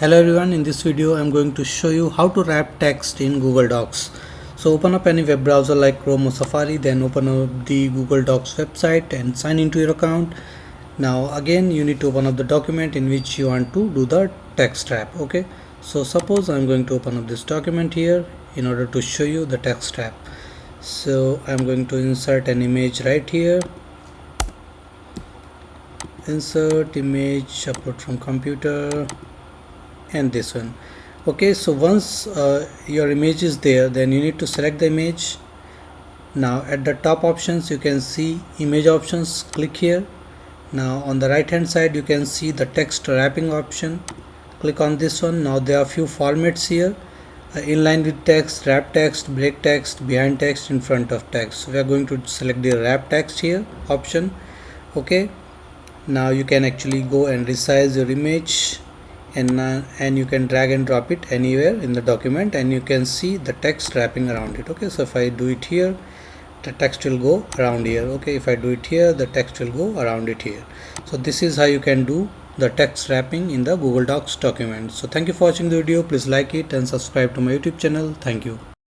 Hello everyone, in this video I'm going to show you how to wrap text in Google Docs. So open up any web browser like Chrome or Safari, then open up the Google Docs website and sign into your account. Now again you need to open up the document in which you want to do the text wrap. Okay, so suppose I'm going to open up this document here in order to show you the text wrap. So I'm going to insert an image right here. Insert image, upload from computer, and this one. Okay, so once your image is there, then you need to select the image. Now at the top options you can see image options. Click here. Now on the right hand side you can see the text wrapping option. Click on this one. Now there are few formats here: inline with text, wrap text, break text, behind text, in front of text. So we are going to select the wrap text here option. Okay, now you can actually go and resize your image, and you can drag and drop it anywhere in the document, and you can see the text wrapping around it. Okay, so if I do it here, the text will go around here. Okay, if I do it here, the text will go around it here. So this is how you can do the text wrapping in the Google Docs document. So thank you for watching the video. Please like it and subscribe to my YouTube channel. Thank you.